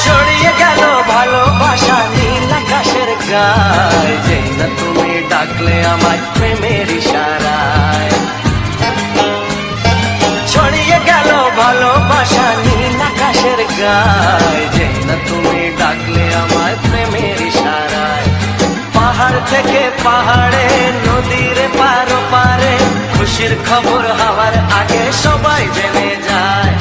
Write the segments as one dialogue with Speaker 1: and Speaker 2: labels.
Speaker 1: ছড়িয়ে গেল ভালোবাসা নীল আকাশের গায়, যেই না তুমি ডাকলে আমায় প্রেমের ইশারায়। ছড়িয়ে গেল ভালোবাসা নীল আকাশের গায়, যেই না তুমি ডাকলে আমায় প্রেমের ইশারায়। পাহাড় থেকে পাহাড়ে, নদীর পার পারে, খুশির খবর হওয়ার আগে সবাই জেনে যায়।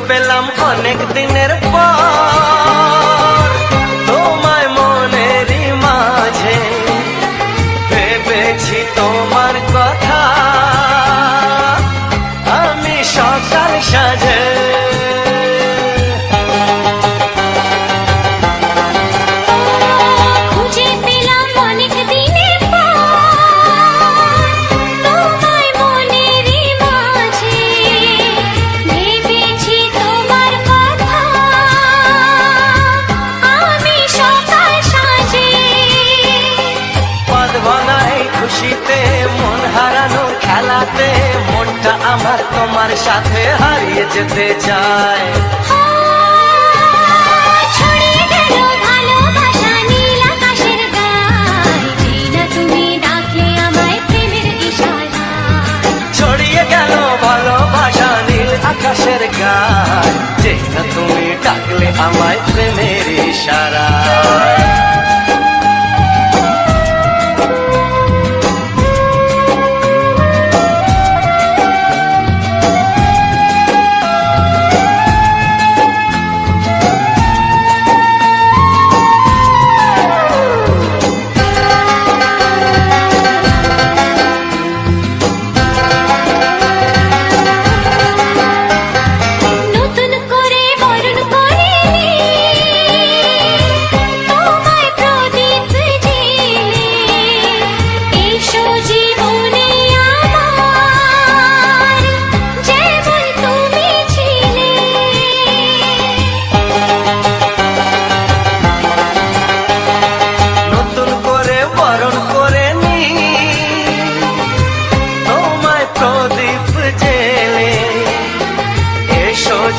Speaker 1: পেলাম অনেক দিনের পর তোমায় মনেরই মাঝে, ভেবেছি তোমার কথা আমি সকাল সাজে। খুশিতে মন হারানোর খেলাতে মনটা আমার তোমার সাথে হারিয়ে যেতে চায়।
Speaker 2: ছড়িয়ে গেল ভালোবাসা নীল আকাশের গায়, যেই না তুমি ডাকলে আমায় প্রেমের ইশারায়।
Speaker 1: ছড়িয়ে গেল ভালোবাসা নীল আকাশের গায়, যেই না তুমি ডাকলে আমায় প্রেমের ইশারায়।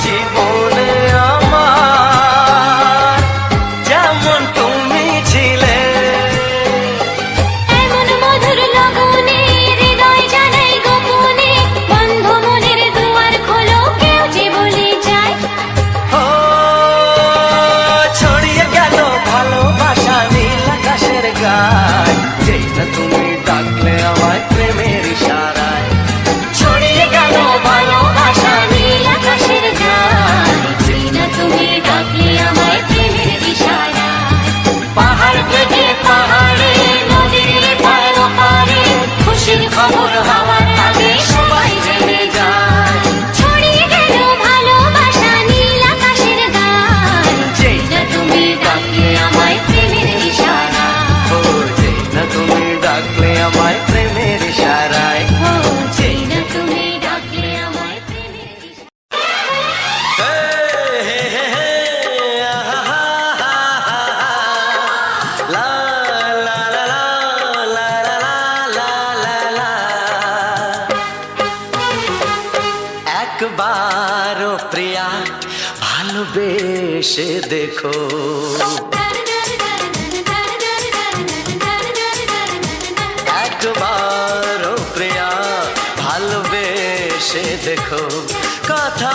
Speaker 1: জীবনে আমার যেমন তুমি ছিলে,
Speaker 2: এমন মধুর লগনে হৃদয় জানাই গোপনে, বন্ধ মনের দুয়ার খোলো কেউ যে বলে যায়।
Speaker 1: ও ছড়িয়ে গেল ভালোবাসা নীল আকাশের গায়, যেই না তুমি ডাকলে আমায় প্রেমের ইশারায়। ছড়িয়ে গেল ভালোবাসা নীল আকাশের গায়,
Speaker 2: যেই না তুমি ডাকলে আমায় প্রেমের ইশারায়।
Speaker 1: পাহাড় থেকে পাহাড়ে, নদীর পার পারে, খুশির খবর হওয়ার আগে সবাই জেনে যায়।
Speaker 2: ছড়িয়ে গেল ভালোবাসা নীল আকাশের গায়,
Speaker 1: যেই
Speaker 2: না তুমি ডাকলে আমায় প্রেমের ইশারায়।
Speaker 1: ও যেই না তুমি ডাকলে আমায় প্রেমের ইশারায়।
Speaker 2: ও যেই না তুমি ডাকলে আমায় প্রেমের
Speaker 1: একবারও প্রিয়া ভালোবেসে দেখো, একবারও প্রিয়া এসে দেখো কথা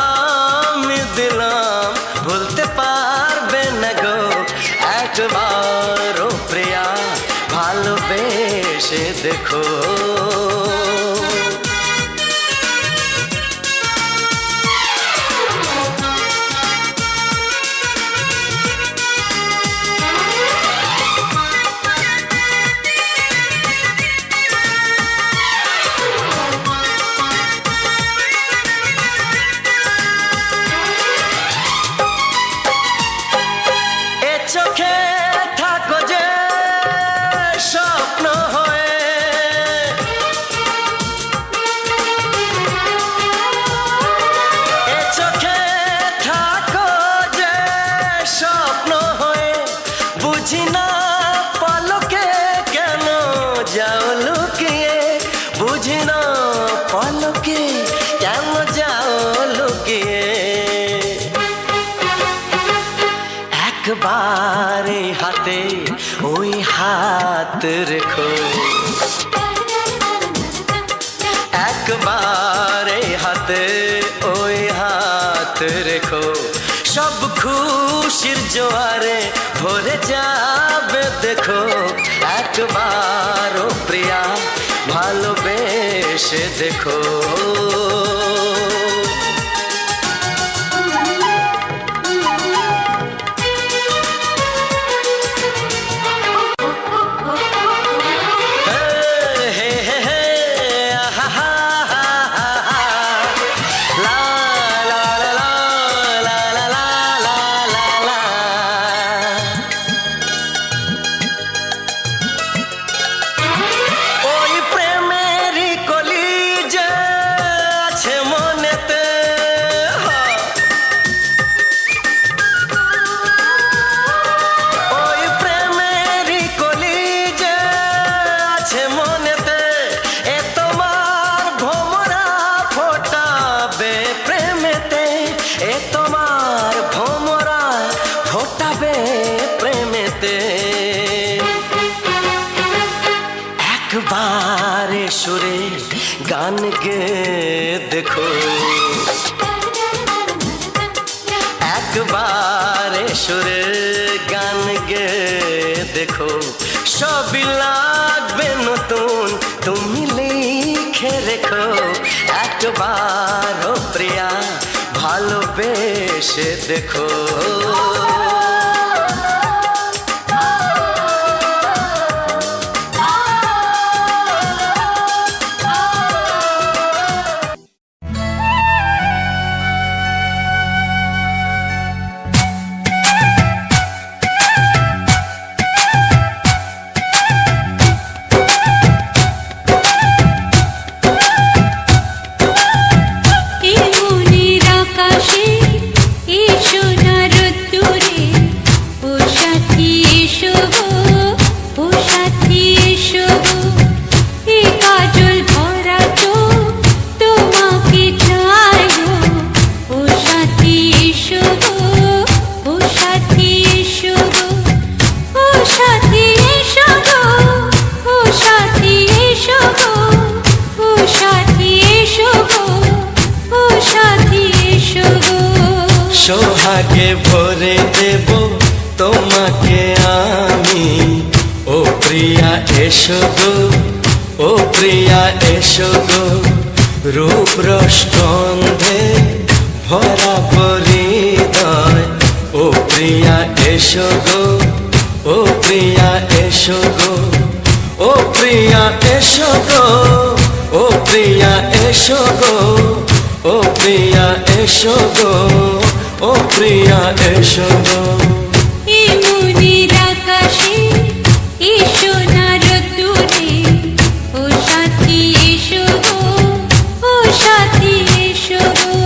Speaker 1: আমি দিলাম ভুলতে পারবে না গো একবার ও প্রিয়া ভালোবেসে দেখো চোখে থাকো যে স্বপ্ন হয়ে এ চোখে থাকো যে স্বপ্ন হয়ে বুঝি না পলকে কেন যাও লুকিয়ে বুঝি না পলকে কেন যাও লুকিয়ে একবারে হাতে ওই হাত রেখো একবারে হাতে ওই হাত রেখো সব খুশির জোয়ারে ভরে যাবে দেখো একবার ও প্রিয়া ভালোবেসে দেখো একবারে সুরে গান গে দেখো একবারে সুরে গান গে দেখো সবই লাগবে নতুন তুমি লিখে রেখো একবার ও প্রিয়া ভালোবেসে দেখো সোহাগে ভরে দেব তোমাকে আমি ও প্রিয়া এসো গো ও প্রিয়া এসো গো রূপ রসগন্ধে ভরা পরিদয় ও প্রিয়া এসো গো ও প্রিয়া এসো গো ও প্রিয়া এসো গো ও প্রিয়া এসো গো ও প্রিয়া এসো গো ও প্রিয়া এসো গো
Speaker 2: এই মনের আকাশে এই সোনার দূরে ও সাথী এসো গো ও সাথী এসো গো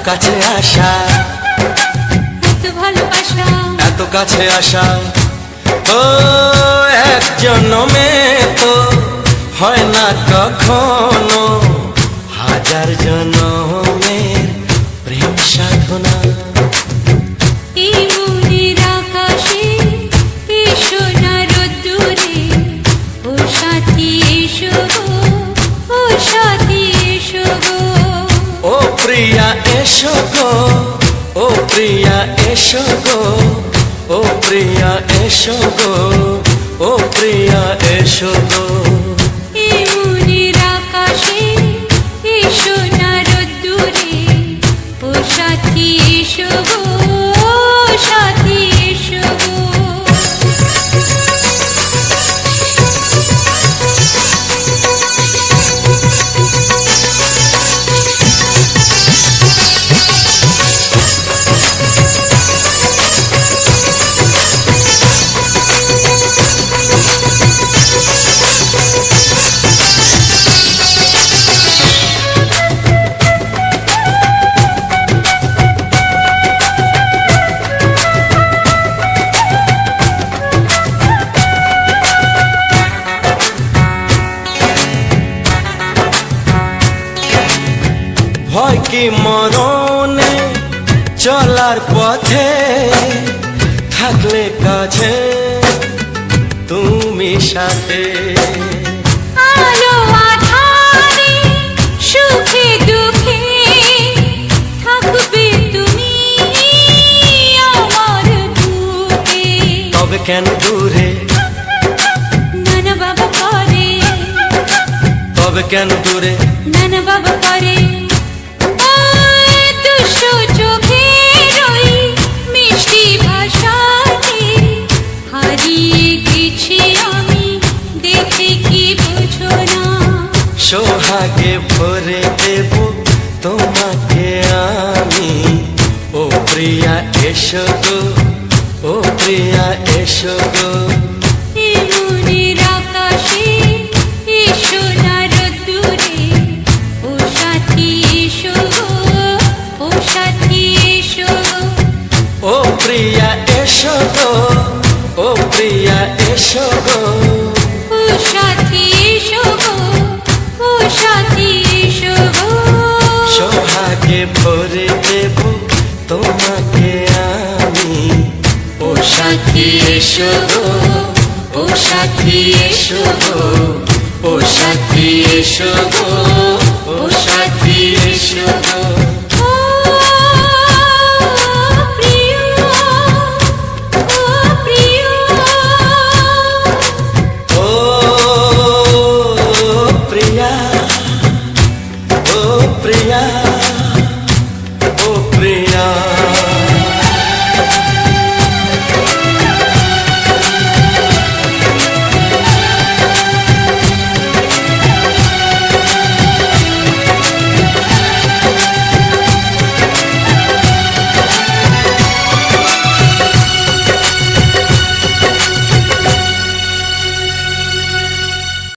Speaker 1: কাছে আসা,
Speaker 2: এত ভালোবাসা,
Speaker 1: এত কাছে আসা, ও এক জন্মে তো হয় না কখনো, হাজার জন্মের প্রেম সাধনা।
Speaker 2: এই মনের আকাশে এসো না রোদ্দুরে, ও সাথী এসো গো, ও সাথী এসো গো।
Speaker 1: ও প্রিয়া এসো গো, ও প্রিয়া এসো গো, ও প্রিয়া এসো গো, ও প্রিয়া এসো গো।
Speaker 2: এই মনের আকাশে এসো না রোদ্দুরে, ও সাথী এসো গো, ও সাথী এসো গো।
Speaker 1: ভয় কি মরণে চলার পথে, থাকলে কাছে তুমি সাথে।
Speaker 2: আলো আঁধারে সুখে দুঃখে থাকবে তুমি আমার বুকে।
Speaker 1: তবে কেন দূরে,
Speaker 2: নানা বাবা করে,
Speaker 1: তবে কেন দূরে,
Speaker 2: নানা বাবা করে। দুশো চোখের ওই মিষ্টি ভাষাতে হারিয়ে গেছি আমি, দেখে কি বুঝো না।
Speaker 1: সোহাগে ভরে দেব তোমাকে আমি, ও প্রিয়া এসো গো, ও প্রিয়া এসো গো।
Speaker 2: এই মনের আকাশে এসো না রোদ্দুরে, ও সাথী এসো গো, ও সাথী এসো গো।
Speaker 1: ও প্রিয়া এসো গো, ও প্রিয়া এসো গো।
Speaker 2: ও সাথী এসো গো, ও সাথী এসো গো।
Speaker 1: সোহাগে ভরে দেব তোমাকে আমি, ও সাথী এসো গো, ও সাথী এসো গো, ও সাথী এসো গো, ও সাথী এসো গো।
Speaker 2: ও প্রিয়, ও প্রিয়,
Speaker 1: ও প্রিয়া, ও প্রিয়া, ও প্রিয়া।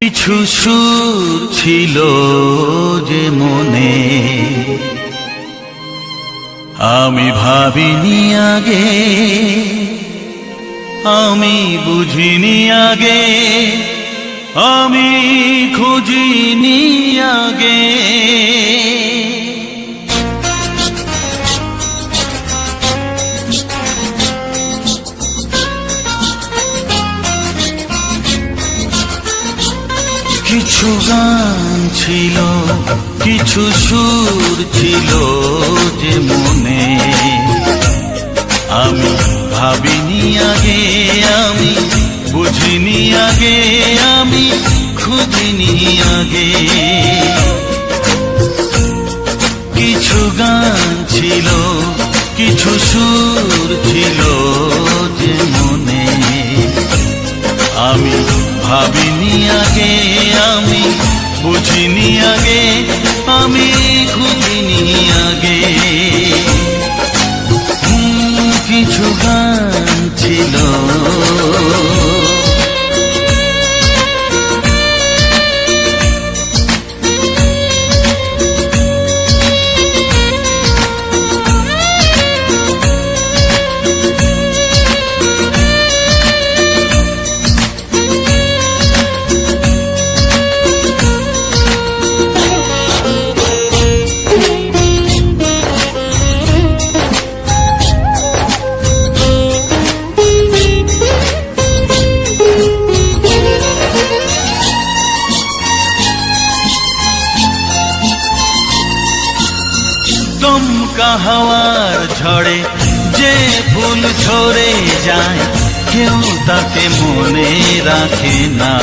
Speaker 3: কিছু সুর ছিল যে মনে, আমি ভাবিনি আগে, আমি বুঝিনি আগে, আমি খুঁজিনি আগে। কিছু গান ছিল, কিছু সুর ছিল যে মনে, আমি ভাবিনি আগে, আমি বুঝিনি আগে, আমি খুঁজিনি আগে। কিছু গান ছিল, কিছু সুর ছিল যে মনে, আমি ভাবিনি আগে, আমি বুঝিনি আগে, আমি খুঁজিনি আগে। কিছু গান ছিল, ঝড়ে যে ফুল ঝরে যায় কেউ তাকে মনে রাখে না।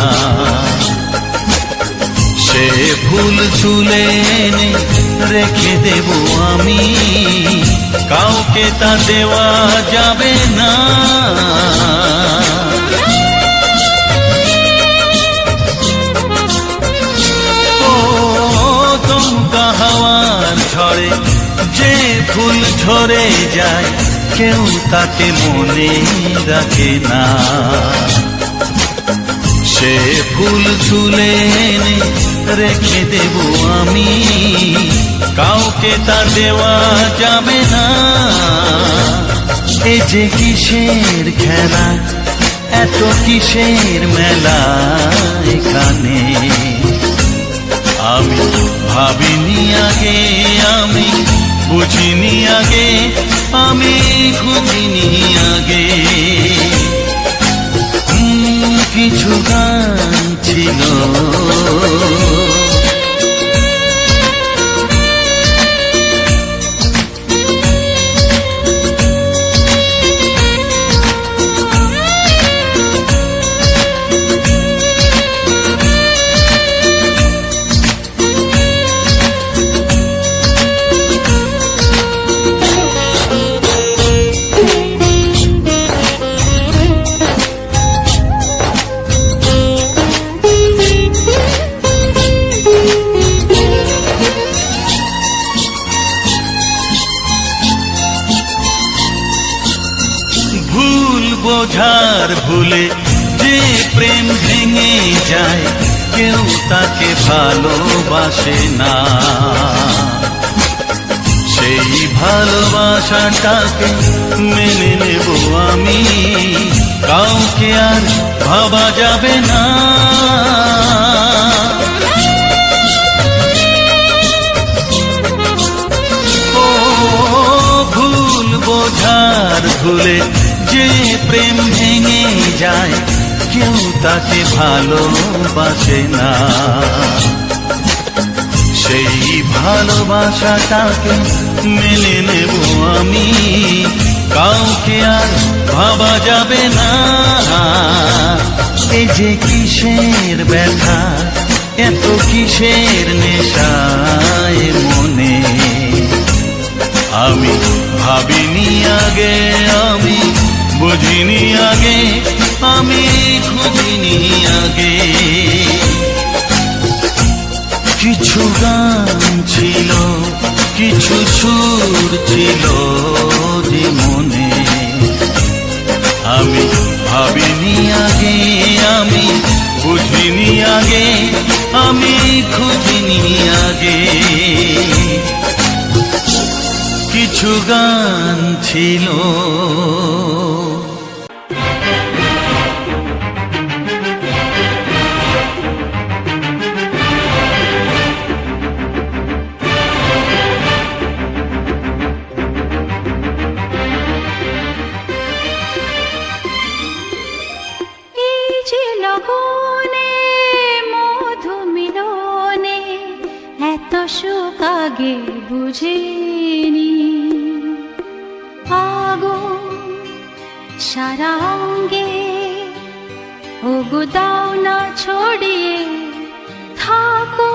Speaker 3: সে ফুল তুলে এনে রেখে দেব আমি, কাউকে তা দেওয়া যাবে না। ও দমকা হাওয়ার ঝড়ে যে ফুল ঝরে যায় কেউ তাকে মনে রাখে না। সে ফুল তুলে এনে রেখে দেব আমি, কাউকে তা দেওয়া যাবে না। এ যে কিসের খেলা, এত কিসের মেলা এখানে, আমি ভাবিনি আগে, আমি বুঝিনি আগে, আমি খুঁজিনি আগে। কিছু গান ছিল বোঝার ভুলে যে প্রেম ভেঙে যায় কেউ তাকে ভালোবাসে না। সেই ভালোবাসাটাকে মেনে নেব আমি, কাউকে আর ভাবা যাবে না। ও ভুল বোঝার ভুলে যে প্রেম ভেঙে যায় কেউ তাকে ভালোবাসে না। সেই ভালোবাসাটাকে মেনে নেব আমি, কাউকে আর ভাবা যাবে না। এই যে কিসের ব্যথা, এত কিসের নেশায় মনে, আমি ভাবিনি আগে, আমি বুঝিনি আগে, আমি খুঁজিনি আগে। কিছু গান ছিল, কিছু সুর ছিল যে মনে, আমি ভাবিনি আগে, আমি বুঝিনি আগে, আমি খুঁজিনি আগে। কিছু গান ছিল
Speaker 2: সুখ আগে বুঝিনি, আগুন সারা অঙ্গে ওগো দাও না ছড়িয়ে থাকো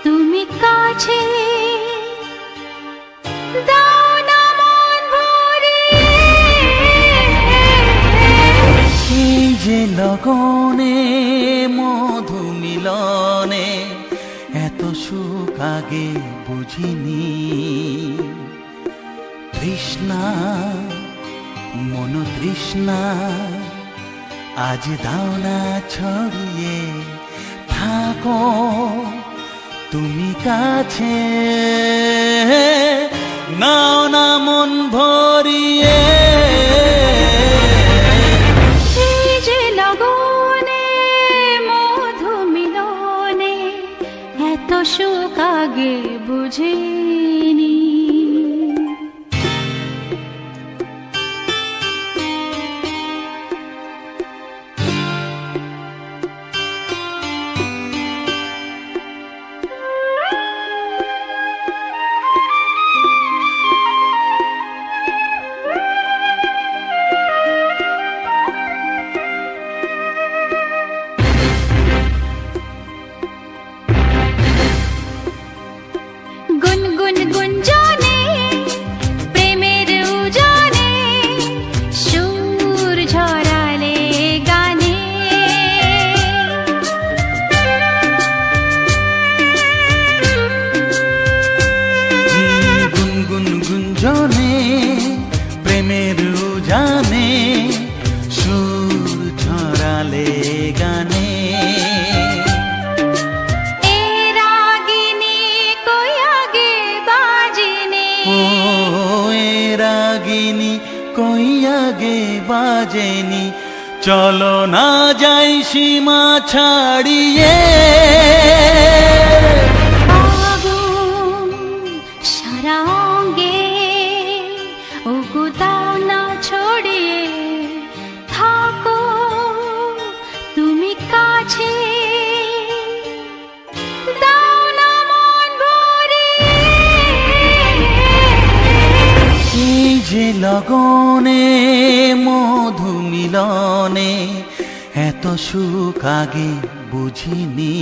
Speaker 2: তুমি কাছে, দাও না মন ভরিয়ে।
Speaker 3: এই যে লগনে মধু মিলনে এত সুখ আগে বুঝিনি। তৃষ্ণা মন তৃষ্ণা আজ দাও না ছড়িয়ে থাকো তুমি কাছে, নাও না মন ভরিয়ে।
Speaker 2: সুখ আগে বুঝিনি।
Speaker 3: প্রেমের জানে সুর ছড়ালে গানে
Speaker 2: এ রাগিনী কই আগে বাজেনি
Speaker 3: ও এ রাগিনী কই আগে বাজেনি চলো না যাই সীমা ছাড়িয়ে
Speaker 2: আগুন সারা অঙ্গে ওগো দাও না ছড়িয়ে থাকো তুমি কাছে দাও না মন ভরিয়ে
Speaker 3: এই যে লগনে মধু মিলনে এত সুখ আগে বুঝিনি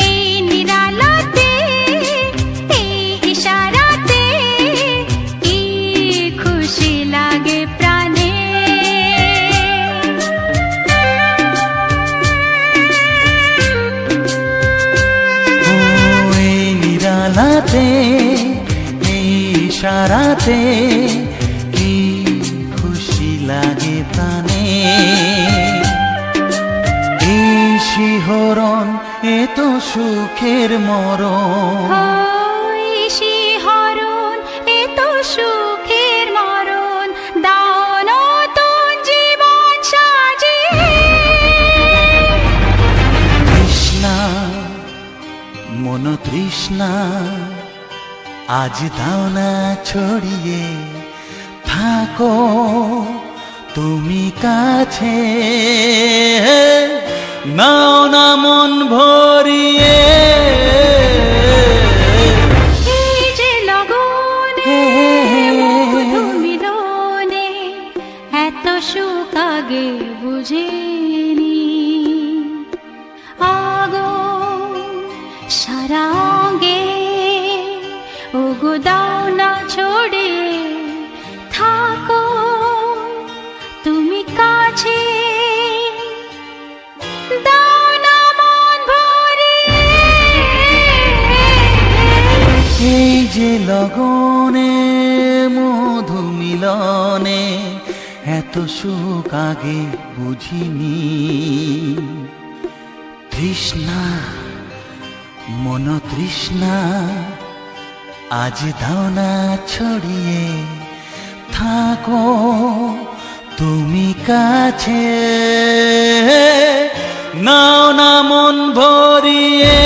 Speaker 2: এই নিরালাতে এই ইশারাতে কি খুশি লাগে প্রাণে
Speaker 3: ও এই নিরালাতে এই ইশারাতে কি খুশি লাগে প্রাণে এই শিহরণ এ তো সুখের মরণ
Speaker 2: ওই শিহরণ এ তো সুখের মরণ দাও নতুন জীবন সাজিয়ে
Speaker 3: তৃষ্ণা মন তৃষ্ণা আজ দাও না ছড়িয়ে থাকো তুমি কাছে নাও না মন ভরিয়ে
Speaker 2: এই যে লগনে মধু মিলনে এত সুখ আগে বুঝিনি আগুন সারা অঙ্গে ওগো দাও না ছড়িয়ে থাকো তুমি কাছে দাও না মন ভরিয়ে
Speaker 3: এই যে লগনে মধু মিলনে এত সুখ আগে বুঝিনি তৃষ্ণা মন তৃষ্ণা আজ দাও না ছড়িয়ে থাকো তুমি কাছে নাও না মন ভরিয়ে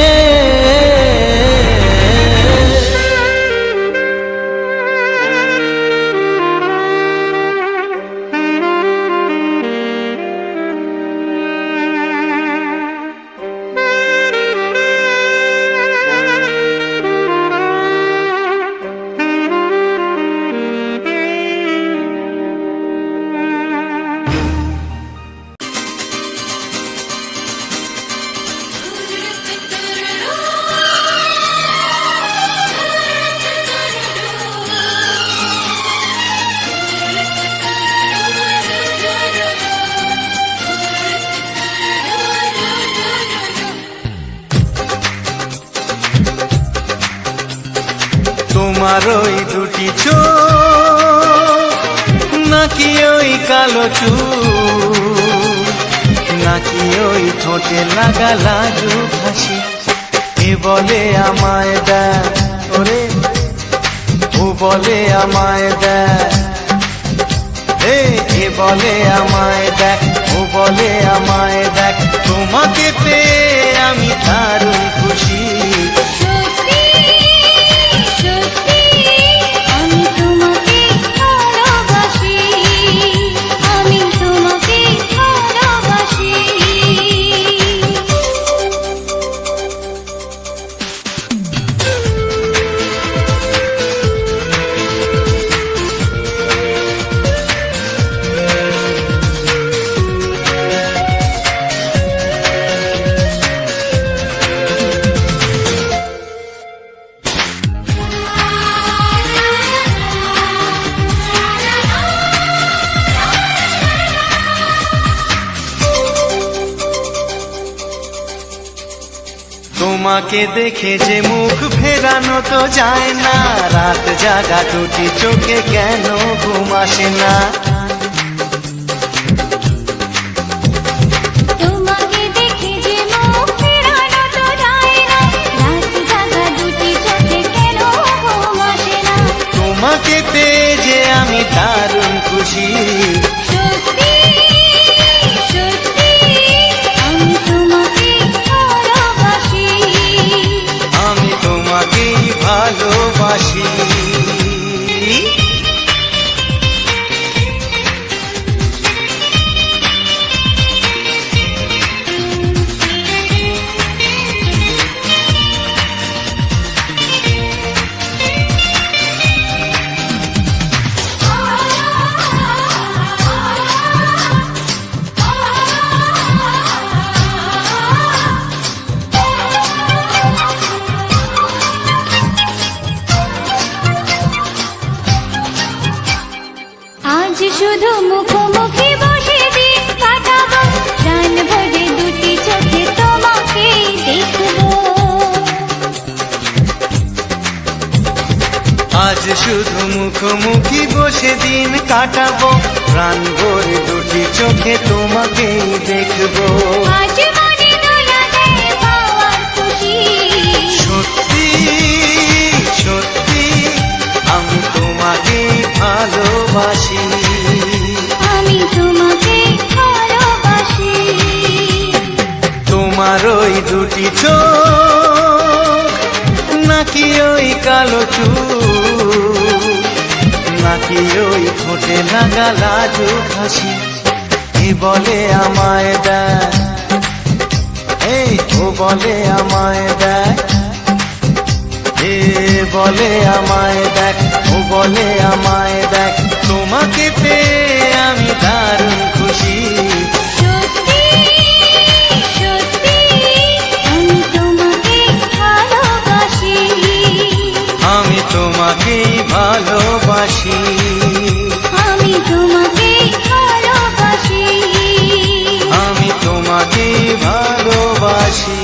Speaker 3: তোমার ওই দুটি চোখ নাকি ওই কালো চুল নাকি ওই ঠোঁটে লাগা লাজু হাসি এ বলে আমায় দেয় ওরে ও বলে আমায় দেয় এ বলে আমায় দেখ ও বলে আমায় দেখ তোমাকে পেয়ে আমি দারুণ খুশি
Speaker 2: সত্যি সত্যি আমি তোমাকে ভালোবাসি আমি তোমাকে ভালোবাসি
Speaker 3: তোমাকে দেখে যে মুখ ফেরানো তো যায় না, রাত জাগা দুটি চোখে কেন ঘুম আসে না।
Speaker 2: তোমাকে দেখে যে মুখ ফেরানো তো যায় না, রাত জাগা দুটি চোখে কেন ঘুম আসে না।
Speaker 3: তোমাকে পেয়ে যে আমি দারুণ খুশি,
Speaker 2: সত্যি সত্যি আমি তোমাকে ভালোবাসি,
Speaker 3: আমি তোমাকেই ভালোবাসি।
Speaker 2: আজ শুধু মুখোমুখি বসে দিন কাটাবো, প্রাণ ভরে দুটি চোখে তোমাকে দেখবো।
Speaker 3: আজ শুধু মুখোমুখি বসে দিন কাটাবো, প্রাণ ভরে দুটি চোখে তোমাকেই দেখবো।
Speaker 2: আজ মনে দোলা দেয় পাওয়ার খুশি,
Speaker 3: সত্যি সত্যি আমি তোমাকেই ভালোবাসি,
Speaker 2: আমি তোমাকে ভালোবাসি।
Speaker 3: তোমার ওই দুটি চোখ নাকি ওই কালো চুল, নাকি ওই ঠোঁটে লাগা লাজুক হাসি, এ বলে আমায় দেয়, এই ও বলে আমায় দেয়, এ বলে আমায় দেখ, ও বলে আমায় দেখ, তোমাকে পেয়ে আমি দারুণ খুশি।
Speaker 2: সত্যি সত্যি আমি তোমাকে ভালোবাসি,
Speaker 3: আমি তোমাকেই ভালোবাসি,
Speaker 2: আমি তোমাকে ভালোবাসি,
Speaker 3: আমি তোমাকেই ভালোবাসি।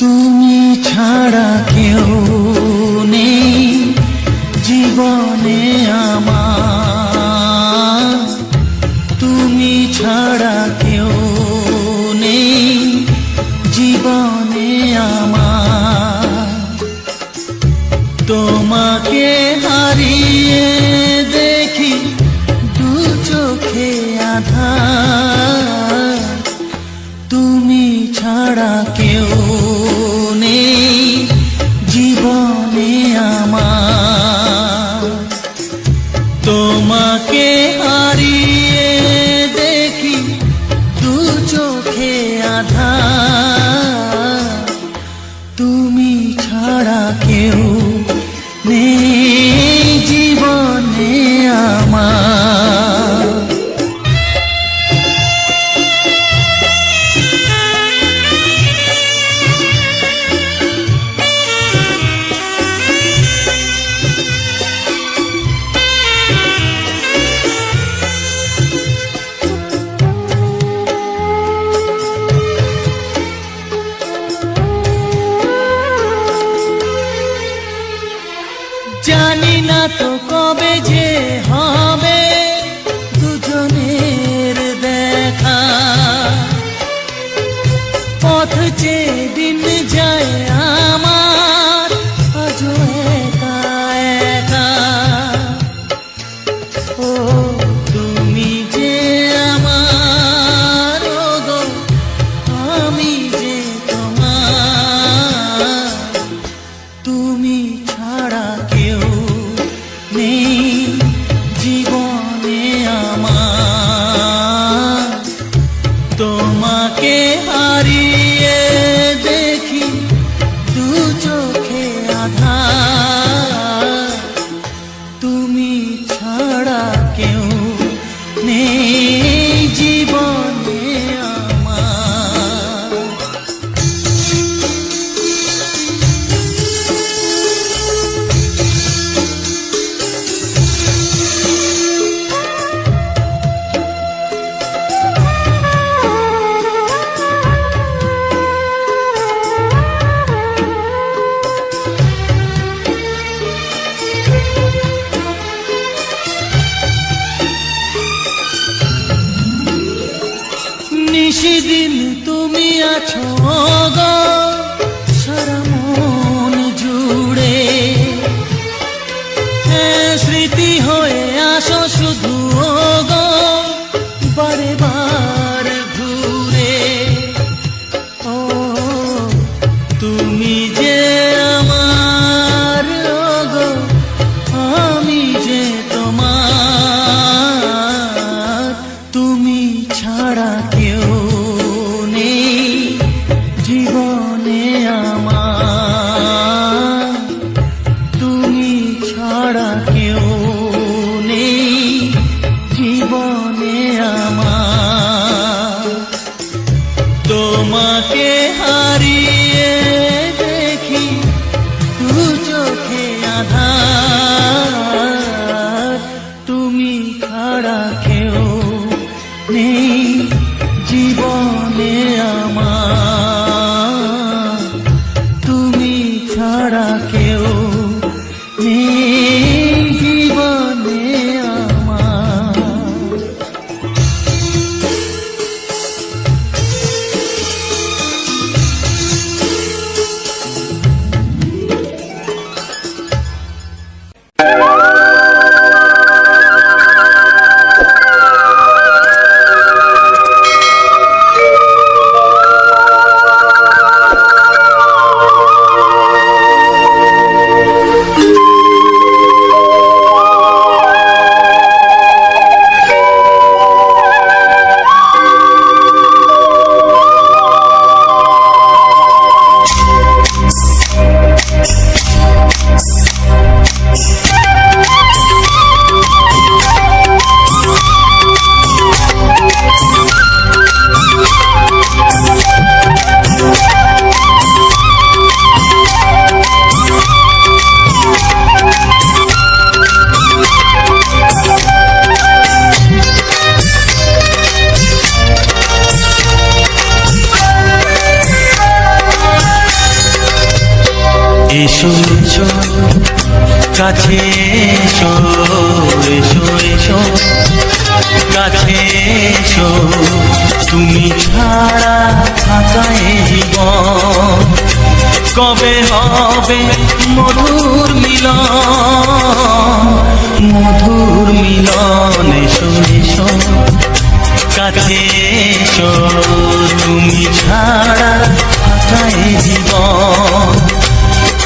Speaker 3: তুমি ছাড়া কেউ নেই জীবনে আমার, তুমি ছাড়া কেউ নেই জীবনে আমার, তোমাকে হারিয়ে দেখি দু চোখে আধার, তুমি ছাড়া কেউ নেই জীবনে আমার, তোমাকে হারিয়ে দেখি দু চোখে আধার, তুমি ছাড়া কেউ নেই জীবনে আমার। জানি না তো কবে যে হবে দুজনের দেখা, পথ চেয়ে দিন যায় আমার আজও একা একা, ও তুমি যে আমার, ও গো আমি যে তোমার, তুমি ছাড়া কেউ নেই নিশিদিন তুমি আছো গো সারা মন জুড়ে, স্মৃতি হয়ে আসো শুধু গো বারে বার ঘুরে। ও তুমি যে আমার গো, আমি যে তোমার, তুমি ছাড়া কেউ নেই জীবনে আমার, তুমি ছাড়া কেউ নেই জীবনে আমার। তোমাকে হারিয়ে দেখি দু চোখে আধার, তুমি ছাড়া কেউ নেই জীবনে আমার, তুমি ছাড়া কেউ নেই জীবনে আমার। এসো এসো কাছে এসো, এসো এসো কাছে এসো, তুমি ছাড়া থাকা এ জীবন কবে হবে মধুর মিলন, মধুর মিলন। এসো এসো কাছে এসো, তুমি ছাড়া থাকা এ জীবন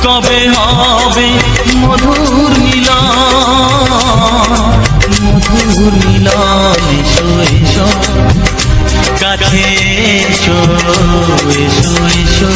Speaker 3: কবে হবে মধুর মিলন, মধুর মিলন। এসো এসো কাছে এসো, এসো এসো।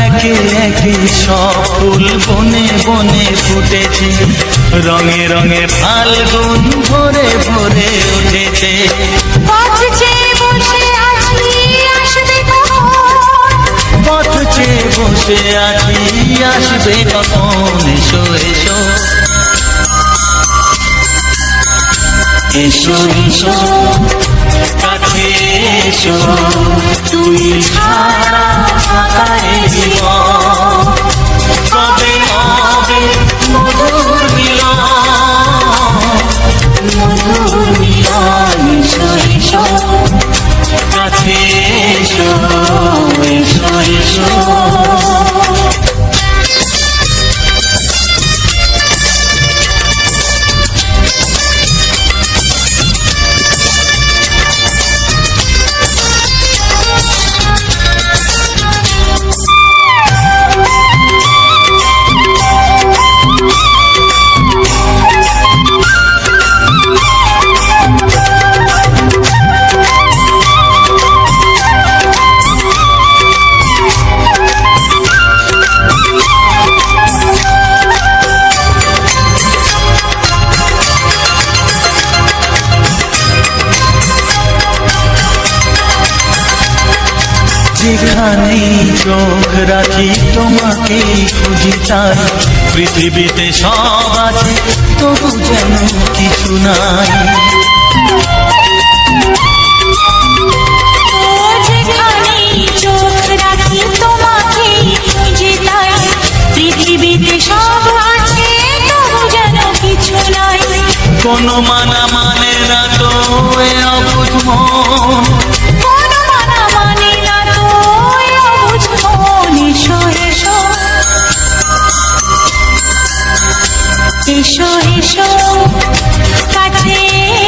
Speaker 3: একে একে সব ফুল বনে বনে ফুটেছে, রঙে রঙে ফাল্গুন ভরে ভরে উঠেছে।
Speaker 2: পথ চেয়ে বসে আছি আসবে কখন,
Speaker 3: পথ চেয়ে বসে আছি আসবে কখন। এসো এসো এসো এসো কাছে এসো, তুমি ছাড়া থাকা এ জীবন কবে হবে মধুর মিলন, মধুর মিলন। এসো এসো কাছে এসো, এসো এসো। যেখানেই চোখ রাখি তোমাকেই খুঁজি তাই, পৃথিবীতে সব আছে তবু যেন কিছু নাই।
Speaker 4: যেখানেই চোখ রাখি তোমাকেই খুঁজি তাই, পৃথিবীতে সব আছে তবু যেন কিছু নাই।
Speaker 3: কোনো মানা মানে না তো এ অবুঝ মন,
Speaker 4: কোনো মানা মানে না তো এ অবুঝ মন। এসো এসো এসো এসো কাছে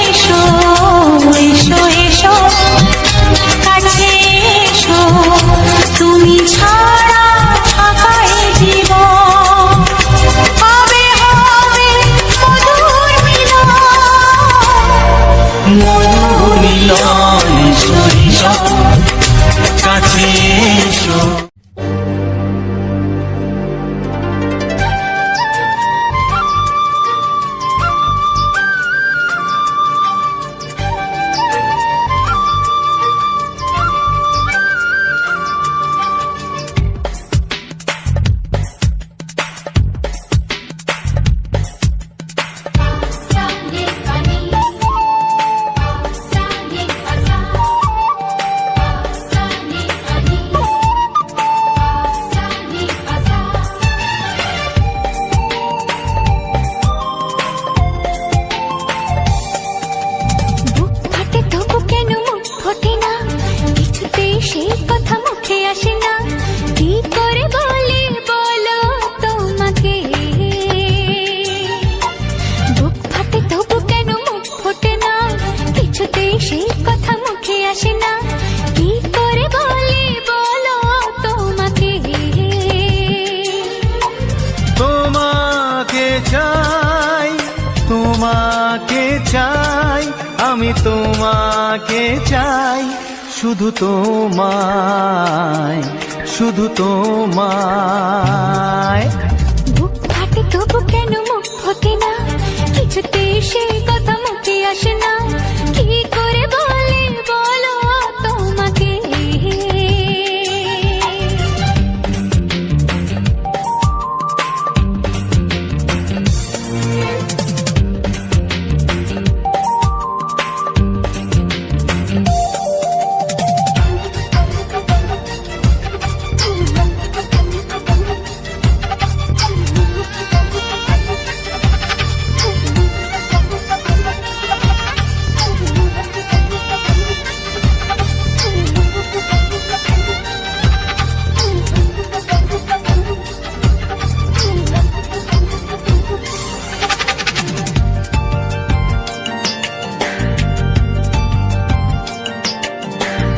Speaker 4: এসো, এসো এসো কাছে এসো, তুমি ছাড়া ফাঁকা এ জীবন। হবে হবে মধুর মিলন,
Speaker 3: মধুর মিলন। এসো এসো কাছে এসো।
Speaker 2: বুক ফাটে তবু কেন মুখ ফোটে না, কিছুতেই সেই কথা মুখে আসে না, কি করে বলি বলো তোমাকে। বুক ফাটে তবু কেন মুখ ফোটে না, কিছুতেই সেই কথা মুখে আসে না, কি করে বলি বলো তোমাকে।
Speaker 3: তোমাকে চাই, তোমাকে চাই, আমি তোমাকে চাই, শুধু তোমায়, শুধু তোমায়।
Speaker 2: বুক ফাটে তবু কেন মুখ ফোটে না, কিছুতেই সেই কথা মুখে আসে না, কি করে বলি বলো তোমাকে।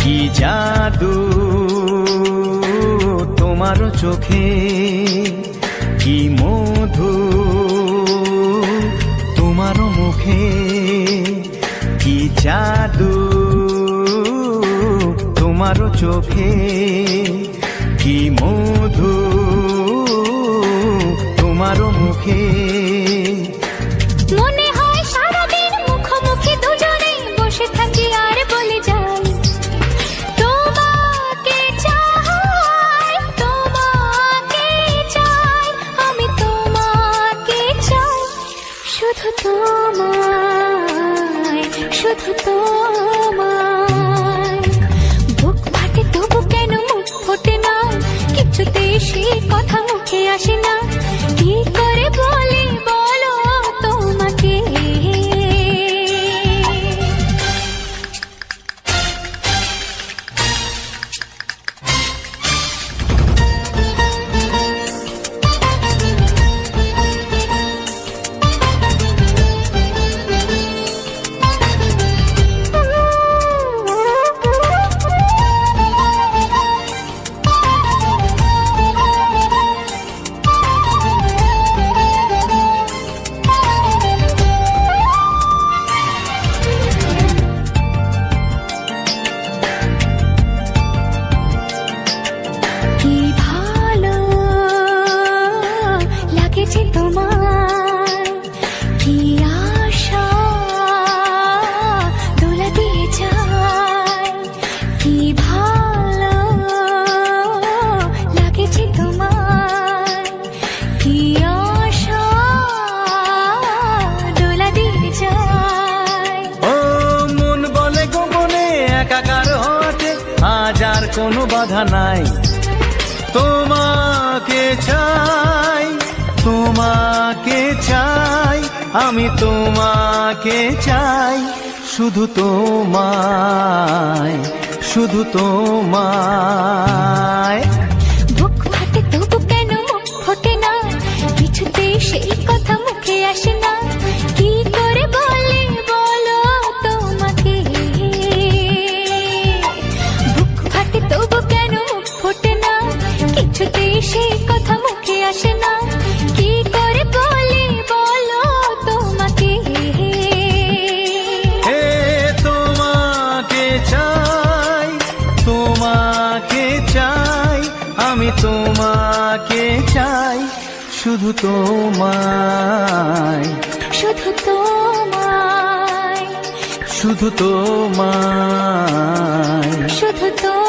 Speaker 3: কি জাদু তোমার চোখে, কি মধু তোমার মুখে, কি জাদু তোমার চোখে, কি মধু তোমার মুখে।
Speaker 2: মনে হয় সারাদিন মুখোমুখি দুজনে বসে থাকি আর বলে যাই, তোমাকে চাই, তোমাকে চাই, আমি তোমাকে চাই, শুধু তোমায়, শুধু তোমায়। বুক ফাটে তবু কেন মুখ ফোটে না, কিছুতেই সেই কথা মুখে আসে না, কি করে বলি
Speaker 3: একাকার হতে আজ আর কোনো বাধা নাই। তোমাকে চাই, তোমাকে চাই, আমি তোমাকে চাই, শুধু তোমায়, শুধু তোমায়।
Speaker 2: বুক ফাটে তবু কেন মুখ ফোটে না, কিছুতেই সেই কথা মুখে আসে না, কি করে বলে বলো তোমাকে। বুক ফাটে তবু কেন মুখ ফোটে না, কিছুতেই সেই কথা মুখে আসে না, কি করে বলে বলো তোমাকে।
Speaker 3: হে তোমাকে চাই, তোমাকে চাই, আমি তোমাকে চাই, শুধু তোমায়,
Speaker 2: শুধু তোমায়,
Speaker 3: শুধু তোমায়।
Speaker 2: শুধু তোমায়।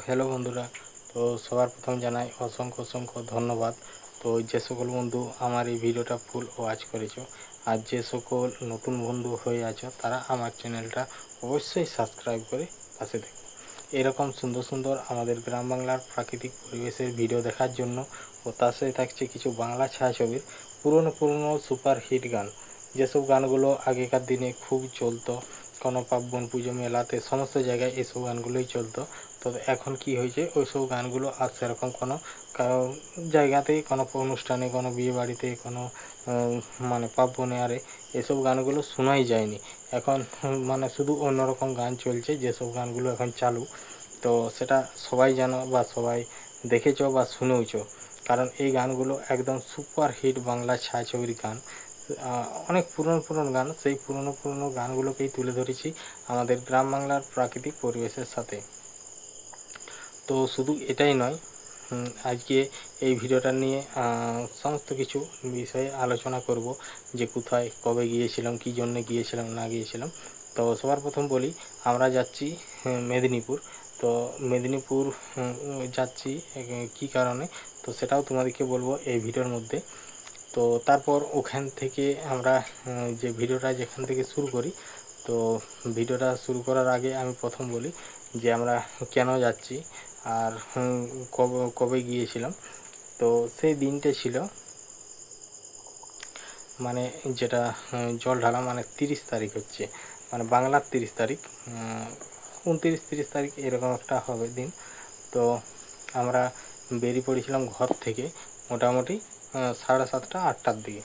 Speaker 5: হ্যালো বন্ধুরা, তো সবার প্রথম জানাই অসংখ্য অসংখ্য ধন্যবাদ। তো তো যে সকল বন্ধু আমার এই ভিডিওটা ফুল ওয়াচ করেছো আর যে সকল নতুন বন্ধু হয়ে আছো তারা আমার চ্যানেলটা অবশ্যই সাবস্ক্রাইব করে পাশে থেকো। এরকম সুন্দর সুন্দর আমাদের গ্রাম বাংলার প্রাকৃতিক পরিবেশের ভিডিও দেখার জন্য ও তার সাথে থাকছে কিছু বাংলা ছায়াছবির পুরনো সুপার হিট গান, যেসব গানগুলো আগেকার দিনে খুব চলতো, কোনো পার্বণ পুজো মেলাতে সমস্ত জায়গায় এসব গানগুলোই চলতো। তবে এখন কি হয়েছে, ওইসব গানগুলো আর সেরকম কোনো জায়গাতেই, কোনো অনুষ্ঠানে, কোনো বিয়ে বাড়িতে, কোনো মানে পার্বণে আরে এসব গানগুলো শোনাই যায়নি। এখন মানে শুধু অন্যরকম গান চলছে, যেসব গানগুলো এখন চালু, তো সেটা সবাই জানো বা সবাই দেখেছো বা শুনেওছো, কারণ এই গানগুলো একদম সুপার হিট বাংলা ছায়াছবির গান। অনেক পুরনো গান, সেই পুরনো গানগুলোকেই তুলে ধরেছি আমাদের গ্রাম বাংলার প্রাকৃতিক পরিবেশের সাথে। তো শুধু এটাই নয়, আজকে এই ভিডিওটা নিয়ে সমস্ত কিছু বিষয়ে আলোচনা করব, যে কোথায় কবে গিয়েছিলাম, কী জন্যে গিয়েছিলাম না গিয়েছিলাম। তো সবার প্রথম বলি, আমরা যাচ্ছি মেদিনীপুর। তো মেদিনীপুর যাচ্ছি কী কারণে, তো সেটাও তোমাদেরকে বলবো এই ভিডিওর মধ্যে। তো তারপর ওখান থেকে আমরা যে ভিডিওটা যেখান থেকে শুরু করি, তো ভিডিওটা শুরু করার আগে আমি প্রথম বলি যে আমরা কেন যাচ্ছি আর কবে গিয়েছিলাম। তো সেই দিনটা ছিল মানে যেটা জল ঢালা, মানে 30 তারিখ হচ্ছে, মানে বাংলার 30 তারিখ, 29-30 তারিখ এরকম একটা হবে দিন। তো আমরা বেরিয়ে পড়েছিলাম ঘর থেকে মোটামুটি 7:30-8টার দিকে।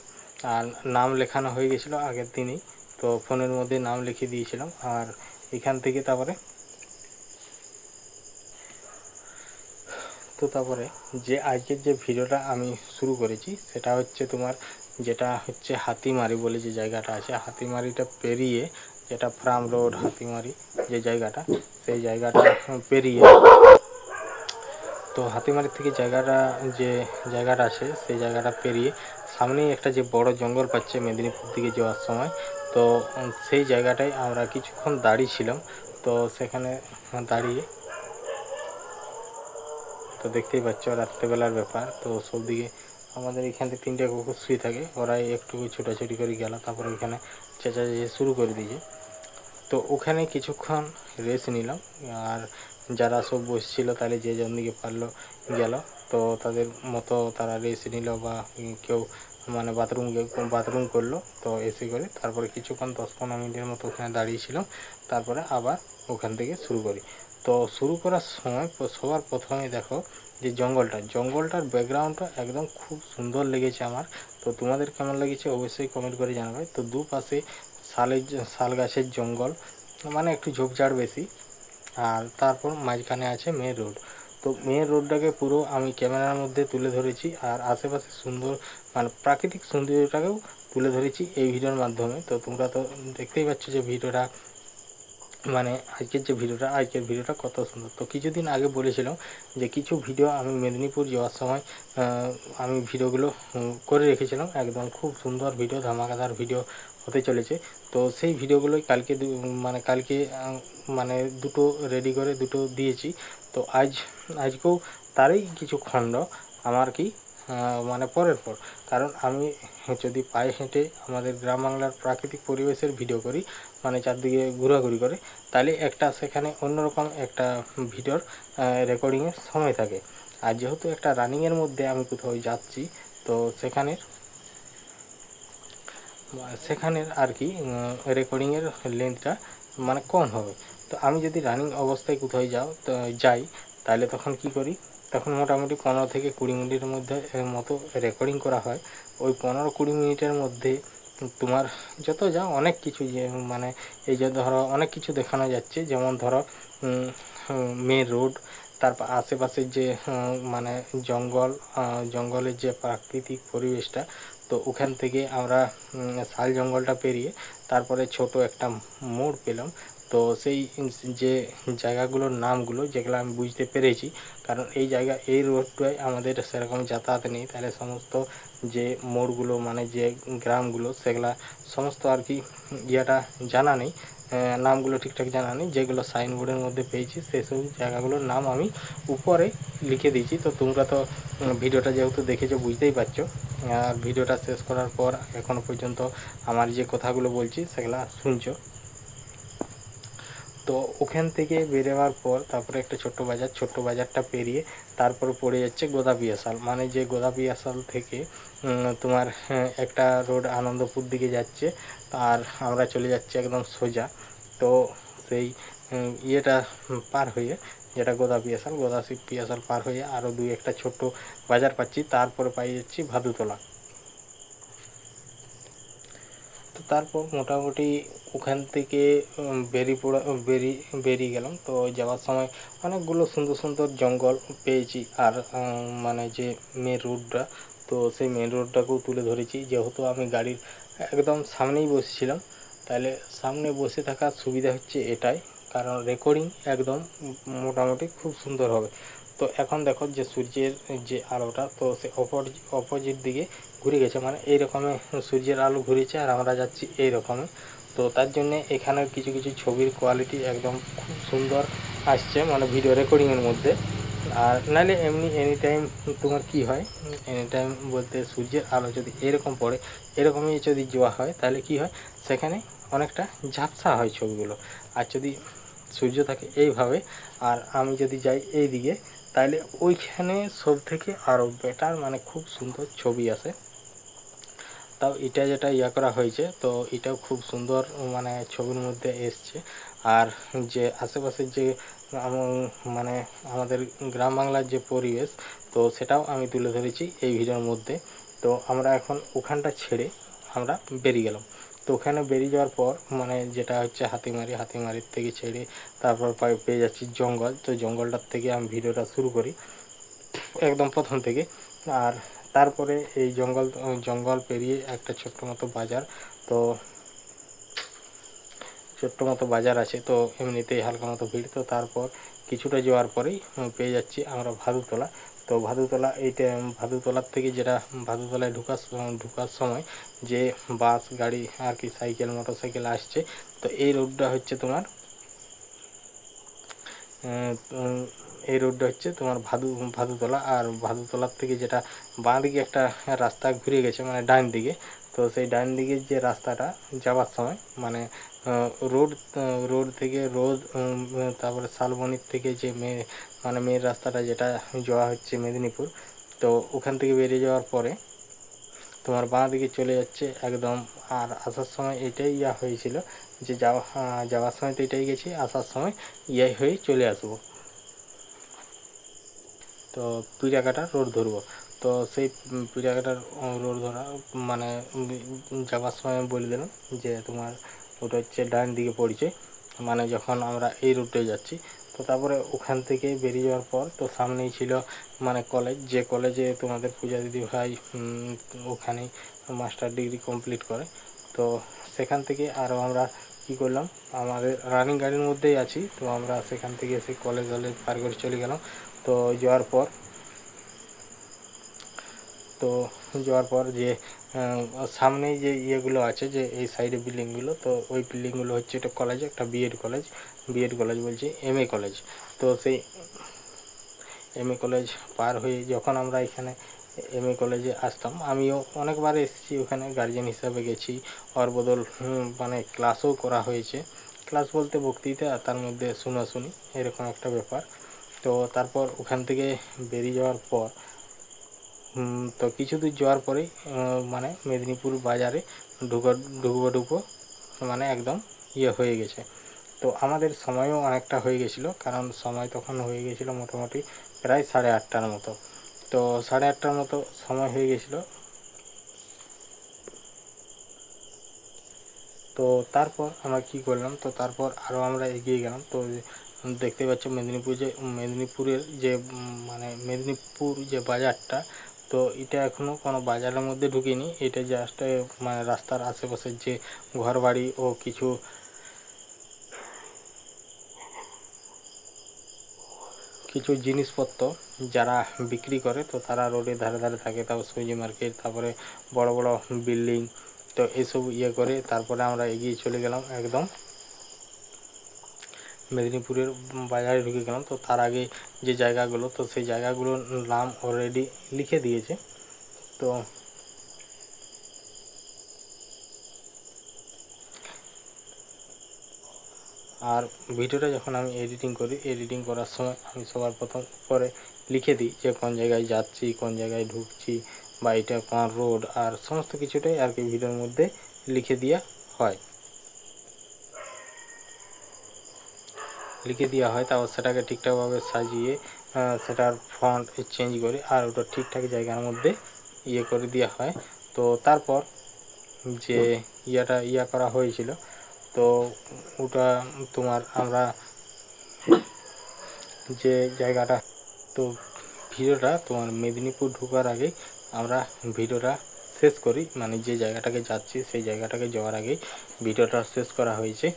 Speaker 5: আর নাম লেখানো হয়ে গেছিলো আগের দিনই, তো ফোনের মধ্যে নাম লিখে দিয়েছিলাম। আর এখান থেকে তারপরে যে আজকের যে ভিডিওটা আমি শুরু করেছি সেটা হচ্ছে তোমার, যেটা হচ্ছে হাতিমারি বলে যে জায়গাটা আছে, হাতিমারিটা পেরিয়ে, যেটা ফার্ম রোড হাতিমারি যে জায়গাটা, সেই জায়গাটা পেরিয়ে, তো হাতিমারি থেকে যে জায়গাটা আছে সেই জায়গাটা পেরিয়ে সামনেই একটা যে বড় জঙ্গল পাচ্ছে মেদিনীপুর দিকে যাওয়ার সময়, তো সেই জায়গাটায় আমরা কিছুক্ষণ দাঁড়িয়েছিলাম। তো সেখানে দাঁড়িয়ে, তো দেখতেই পাচ্ছ রাত্রেবেলার ব্যাপার, তো সব দিকে আমাদের এখান থেকে 3টে কুকুর শুয়ে থাকে, ওরাই একটু ছোটাছুটি করে গেল, তারপরে ওইখানে চেঁচাচেঁচি শুরু করে দিয়েছে। তো ওখানে কিছুক্ষণ রেস্ট নিলাম, আর যারা সব বসছিল তাহলে যে যেন দিকে পারলো গেল, তো তাদের মতো তারা রেস্ট নিল বা কেউ মানে বাথরুম করলো, তো এসে করে তারপরে কিছুক্ষণ 10-15 মিনিটের মতো ওখানে দাঁড়িয়েছিলাম। তারপরে আবার ওখান থেকে শুরু করি। তো শুরু করার সময় সবার প্রথমে দেখো যে জঙ্গলটার ব্যাকগ্রাউন্ডটা একদম খুব সুন্দর লেগেছে আমার। তো তোমাদের কেমন লেগেছে অবশ্যই কমেন্ট করে জানাবে। তো দুপাশে শাল গাছের জঙ্গল, মানে একটু ঝোপঝাড় বেশি, আর তারপর মাঝখানে আছে মেন রোড। তো মেন রোডটাকে পুরো আমি ক্যামেরার মধ্যে তুলে ধরেছি, আর আশেপাশে সুন্দর মানে প্রাকৃতিক সৌন্দর্যটাকেও তুলে ধরেছি এই ভিডিওর মাধ্যমে। তো তোমরা তো দেখতেই পাচ্ছ যে ভিডিওটা, মানে আজকের ভিডিওটা কত সুন্দর। তো কিছুদিন আগে বলেছিলাম যে কিছু ভিডিও আমি মেদিনীপুর যাওয়ার সময় আমি ভিডিওগুলো করে রেখেছিলাম, একদম খুব সুন্দর ভিডিও, ধামাকাদার ভিডিও হতে চলেছে। তো সেই ভিডিওগুলোই কালকে মানে দুটো রেডি করে দুটো দিয়েছি। তো আজকেও তারই কিছু খণ্ড আমার মানে পরের পর, কারণ আমি যদি পায়ে হেঁটে আমাদের গ্রাম বাংলার প্রাকৃতিক পরিবেশের ভিডিও করি, মানে চারদিকে ঘোরাঘুরি করে, তাহলে সেখানে অন্যরকম একটা ভিডিওর রেকর্ডিংয়ের সময় থাকে। আর যেহেতু একটা রানিংয়ের মধ্যে আমি কোথাও যাচ্ছি, তো সেখানের আর কি রেকর্ডিংয়ের লেন্থটা মানে কম হবে। তো আমি যদি রানিং অবস্থায় কোথাও যাই, তাহলে তখন কি করি, তখন মোটামুটি 15 থেকে 20 মিনিটের মধ্যে মতো রেকর্ডিং করা হয়। ওই 15-20 মিনিটের মধ্যে তোমার অনেক কিছু, যে মানে এই যে ধরো অনেক কিছু দেখানো যাচ্ছে, যেমন ধরো মেন রোড, তারপর আশেপাশের যে মানে জঙ্গলের যে প্রাকৃতিক পরিবেশটা, তো ওখান থেকে আমরা শাল জঙ্গলটা পেরিয়ে তারপরে ছোট একটা মোড় পেলাম। তো সেই যে জায়গাগুলোর নামগুলো যেগুলো আমি বুঝতে পেরেছি, কারণ এই রোডটায় আমাদের সেরকম যাতায়াত নেই, তাহলে সমস্ত যে মোড়গুলো মানে যে গ্রামগুলো সেগুলা সমস্ত আর কি জানা নেই, নামগুলো ঠিকঠাক জানা নেই, যেগুলো সাইনবোর্ডের মধ্যে পেয়েছি সেসব জায়গাগুলোর নাম আমি উপরে লিখে দিয়েছি। তো তোমরা তো ভিডিওটা যেহেতু দেখেছো বুঝতেই পারছো। আর ভিডিওটা শেষ করার পর এখনও পর্যন্ত আমার যে কথাগুলো বলছি সেগুলো শুনছো। তো ওখান থেকে বেরোবার পর তারপরে একটা ছোট্ট বাজারটা পেরিয়ে তারপরে পড়ে যাচ্ছে গোদাপিয়াশাল, মানে যে গোদাপিয়াশাল থেকে তোমার একটা রোড আনন্দপুর দিকে যাচ্ছে, আর আমরা চলে যাচ্ছি একদম সোজা। তো সেই ইয়েটা পার হয়ে, যেটা গোদাপিয়াশাল পার হয়ে আরও দুই একটা ছোট্ট বাজার পাচ্ছি, তারপরে পাই যাচ্ছি ভাদুতলা। তো তারপর মোটামুটি ওখান থেকে বেরিয়ে গেলাম। তো যাওয়ার সময় অনেকগুলো সুন্দর সুন্দর জঙ্গল পেয়েছি, আর মানে যে মেন রোডটা, তো সেই মেন রোডটাকেও তুলে ধরেছি। যেহেতু আমি গাড়ির একদম সামনেই বসেছিলাম, তাহলে সামনে বসে থাকার সুবিধা হচ্ছে এটাই, কারণ রেকর্ডিং একদম মোটামুটি খুব সুন্দর হবে। তো এখন দেখো যে সূর্যের যে আলোটা, তো সে অপোজিট দিকে ঘুরে গেছে, মানে এই রকমের সূর্যের আলো ঘুরেছে আর আমরা যাচ্ছি এই রকমের। তো তার জন্যে এখানের কিছু কিছু ছবির কোয়ালিটি একদম খুব সুন্দর আসছে, মানে ভিডিও রেকর্ডিংয়ের মধ্যে। আর নাহলে এমনি এনি টাইম তোমার কি হয়, এনি টাইম বলতে সূর্যের আলো যদি এরকম পড়ে, এরকমই যদি যাওয়া হয় তাহলে কি হয়, সেখানে অনেকটা ঝাপসা হয় ছবিগুলো। আর যদি সূর্য থাকে এইভাবে আর আমি যদি যাই এই দিকে, তাহলে ওইখানে সব থেকে আরও বেটার, মানে খুব সুন্দর ছবি আসে। তাও এটা যেটা করা হয়েছে, তো এটাও খুব সুন্দর মানে ছবির মধ্যে এসছে। আর যে আশেপাশের যে মানে আমাদের গ্রাম বাংলার যে পরিবেশ, তো সেটাও আমি তুলে ধরেছি এই ভিডিওর মধ্যে। তো আমরা এখন ওখানটা ছেড়ে আমরা বেরিয়ে গেলাম। তো ওখানে বেরিয়ে যাওয়ার পর মানে যেটা হচ্ছে হাতিমারির থেকে ছেড়ে তারপর পেয়ে যাচ্ছি জঙ্গল। তো জঙ্গলটার থেকে আমি ভিডিওটা শুরু করি একদম প্রথম থেকে। আর তারপরে এই জঙ্গল পেরিয়ে একটা ছোট্ট মতো বাজার আছে, তো এমনিতেই হালকা মতো ভিড়। তো তারপর কিছুটা যাওয়ার পরেই পেয়ে যাচ্ছি আমরা ভাদুতলা। তো ভাদুতলার থেকে যেটা ভাদুতলায় ঢোকার সময় যে বাস গাড়ি আর কি মোটরসাইকেল আসছে, তো এই রোডটা হচ্ছে তোমার ভাদুতলা। আর ভাদুতলার থেকে যেটা বাঁ দিকে একটা রাস্তা ঘুরে গেছে মানে ডান দিকে, তো সেই ডান দিকের যে রাস্তাটা যাওয়ার সময় মানে রোড থেকে তারপরে শালবনির থেকে যে মেন রাস্তাটা যেটা যাওয়া হচ্ছে মেদিনীপুর, তো ওখান থেকে বেরিয়ে যাওয়ার পরে তোমার বাঁ দিকে চলে যাচ্ছে একদম। আর আসার সময় এটাই হয়েছিল যে যাওয়ার সময় তো এটাই গেছি, আসার সময় হয়ে চলে আসবো। তো পিড়াকাটার রোড ধরবো। তো সেই পিড়াকাটার রোড ধরা মানে যাওয়ার সময় আমি বলে দিলাম যে তোমার ওটা হচ্ছে ডান দিকে পড়ছে, মানে যখন আমরা এই রুটে যাচ্ছি। তো তারপরে ওখান থেকে বেরিয়ে যাওয়ার পর তো সামনেই ছিল মানে কলেজ, যে কলেজে তোমাদের পূজা দিদি ভাই ওখানেই মাস্টার ডিগ্রি কমপ্লিট করে। তো সেখান থেকে আরও আমরা কী করলাম, আমাদের রানিং গাড়ির মধ্যেই আছি, তো আমরা সেখান থেকে সেই কলেজ পার করে চলে গেলাম। তো যাওয়ার পর যে সামনেই যে ইয়েগুলো আছে, যে এই সাইডে বিল্ডিংগুলো, তো ওই বিল্ডিংগুলো হচ্ছে এটা কলেজ, একটা বিএড কলেজ বলছি এমএ কলেজ। তো সেই এমএ কলেজ পার হয়ে যখন আমরা এখানে এমএ কলেজে আসতাম, আমিও অনেকবার এসেছি ওখানে, গার্জেন হিসাবে গেছি, ওর বদল মানে ক্লাসও করা হয়েছে। ক্লাস বলতে বক্তৃতা, আর তার মধ্যে শোনাশুনি, এরকম একটা ব্যাপার। তো তারপর ওখান থেকে বেরিয়ে যাওয়ার পর তো কিছু দূর যাওয়ার পরেই মানে মেদিনীপুর বাজারে ঢুকবো মানে একদম হয়ে গেছে। তো আমাদের সময়ও অনেকটা হয়ে গেছিলো, কারণ সময় তখন হয়ে গেছিলো মোটামুটি প্রায় 8:30টার মতো। তো 8:30টার মতো সময় হয়ে গেছিলো। তো তারপর আমরা কি করলাম, তো তারপর আরও আমরা এগিয়ে গেলাম। তো দেখতে পাচ্ছ মেদিনীপুরের যে মানে মেদিনীপুর যে বাজারটা, তো এটা এখনও কোনো বাজারের মধ্যে ঢুকিনি, এটা জাস্ট মানে রাস্তার আশেপাশের যে ঘরবাড়ি ও কিছু জিনিসপত্র যারা বিক্রি করে, তো তারা রোডের ধারে থাকে, তারপর সবজি মার্কেট, তারপরে বড় বড় বিল্ডিং, তো এইসব করে তারপরে আমরা এগিয়ে চলে গেলাম একদম মেদিনীপুরের বাজারে ঢুকে গেলাম। তো তার আগে যে জায়গাগুলো, তো সেই জায়গাগুলোর নাম অলরেডি লিখে দিয়েছে। তো আর ভিডিওটা যখন আমি এডিটিং করি, এডিটিং করার সময় আমি সবার প্রথম পরে লিখে দিই যে কোন জায়গায় যাচ্ছি, কোন জায়গায় ঢুকছি, বা এটা কোন রোড, আর সমস্ত কিছুটাই আর কি ভিডিওর মধ্যে লিখে দেওয়া হয়। তারপর সেটাকে ঠিকঠাকভাবে সাজিয়ে সেটার ফন্ট চেঞ্জ করে আর ওটা ঠিকঠাক জায়গার মধ্যে করে দেওয়া হয়। তো তারপর যে ইয়া করা হয়েছিল, তো ওটা তোমার আমরা যে জায়গাটা, তো ভিডিওটা তোমার মেদিনীপুর ঢোকার আগে আমরা ভিডিওটা শেষ করি, মানে যে জায়গাটাকে যাচ্ছি সেই জায়গাটাকে যাওয়ার আগেই ভিডিওটা শেষ করা হয়েছে।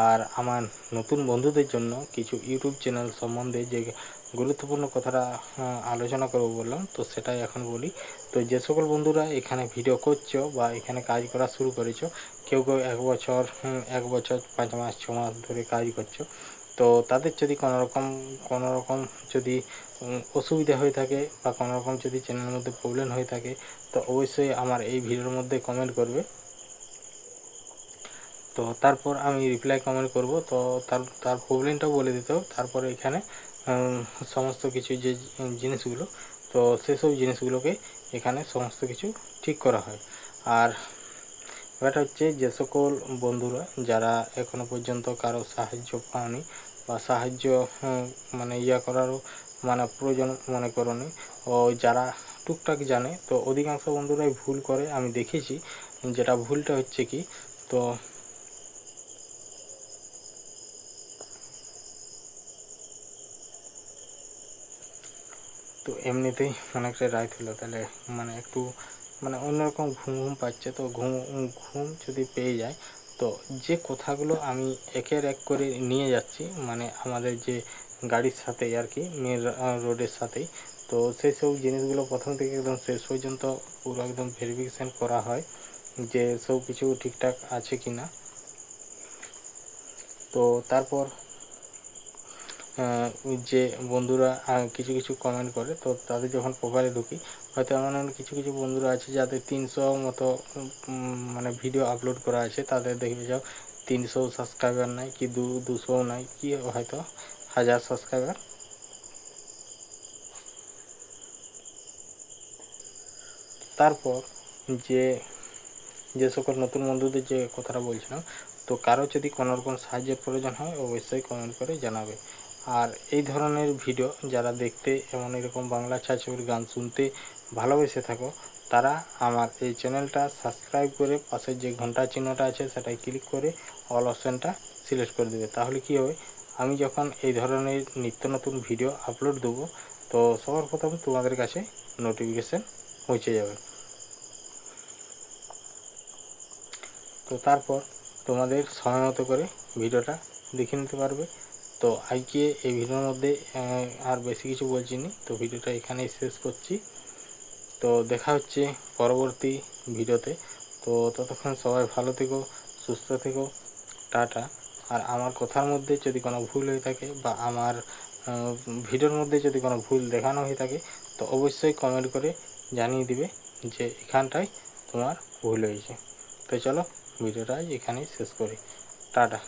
Speaker 5: আর আমার নতুন বন্ধুদের জন্য কিছু ইউটিউব চ্যানেল সম্বন্ধে যে গুরুত্বপূর্ণ কথাটা আলোচনা করব বললাম, তো সেটাই এখন বলি। তো যে সকল বন্ধুরা এখানে ভিডিও করছো বা এখানে কাজ করা শুরু করেছো, কেউ কেউ 1 বছর 5 মাস 6 মাস ধরে কাজ করছো, তো তাদের যদি কোনো রকম যদি অসুবিধা হয়ে থাকে বা কোনো রকম যদি চ্যানেলের মধ্যে প্রবলেম হয়ে থাকে, তো অবশ্যই আমার এই ভিডিওর মধ্যে কমেন্ট করবে। তো তারপর আমি রিপ্লাই কমেন্ট করব। তো তার প্রবলেমটাও বলে দিতে হবে। তারপরে এখানে সমস্ত কিছু যে জিনিসগুলো, তো সেসব জিনিসগুলোকে এখানে সমস্ত কিছু ঠিক করা হয়। আর ব্যাপারটা হচ্ছে যে সকল বন্ধুরা যারা এখনো পর্যন্ত কারো সাহায্য পাওনি বা সাহায্য মানে করারও মানে প্রয়োজন মনে করনি, ও যারা টুকটাক জানে, তো অধিকাংশ বন্ধুরাই ভুল করে আমি দেখেছি। যেটা ভুলটা হচ্ছে কি, তো এমনিতেই অনেকটা রাত হলো, তাহলে মানে একটু মানে অন্যরকম ঘুম পাচ্ছে। তো ঘুম যদি পেয়ে যায়, তো যে কথাগুলো আমি একের এক করে নিয়ে যাচ্ছি, মানে আমাদের যে গাড়ির সাথে আর কি মেন রোডের সাথেই, তো সেই সব জিনিসগুলো প্রথম থেকে একদম শেষ পর্যন্ত পুরো একদম ভেরিফিকেশান করা হয় যে সব কিছু ঠিকঠাক আছে কি না। তো তারপর যে বন্ধুরা কিছু কমেন্ট করে, তো তাদের যখন প্রোফাইলে ঢুকি, হয়তো এমন কিছু বন্ধুরা আছে যাদের 300 মতো মানে ভিডিও আপলোড করা আছে, তাদের দেখবে যাও 300 সাবস্ক্রাইবার নাই, কি 200 নাই, কি হয়তো 1000 সাবস্ক্রাইবার। তারপর যে সকল নতুন বন্ধুদের যে কথাটা বলছিলাম, তো কারো যদি কোনো রকম সাহায্যের প্রয়োজন হয় অবশ্যই কমেন্ট করে জানাবে। আর এই ধরনের ভিডিও যারা দেখতে এবং এরকম বাংলা ছায়াছবির গান শুনতে ভালোবেসে থাকো, তারা আমার এই চ্যানেলটা সাবস্ক্রাইব করে পাশের যে ঘন্টা চিহ্নটা আছে সেটাই ক্লিক করে অল অপশানটা সিলেক্ট করে দেবে। তাহলে কি হবে, আমি যখন এই ধরনের নিত্য নতুন ভিডিও আপলোড দেবো, তো সবার প্রথম তোমাদের কাছে নোটিফিকেশান পৌঁছে যাবে। তো তারপর তোমাদের সময় মতো করে ভিডিওটা দেখে নিতে পারবে। তো আজকে এই ভিডিওর মধ্যে আর বেশি কিছু বলছি না, তো ভিডিওটা এখানেই শেষ করছি। তো দেখা হচ্ছে পরবর্তী ভিডিওতে। তো ততক্ষণ সবাই ভালো থেকো, সুস্থ থেকো, টাটা। আর আমার কথার মধ্যে যদি কোনো ভুল হয়ে থাকে বা আমার ভিডিওর মধ্যে যদি কোনো ভুল দেখানো হয়ে থাকে, তো অবশ্যই কমেন্ট করে জানিয়ে দিবে যে এখানটায় তোমার ভুল হয়েছে। তো চলো ভিডিওটা এখানেই শেষ করি, টাটা।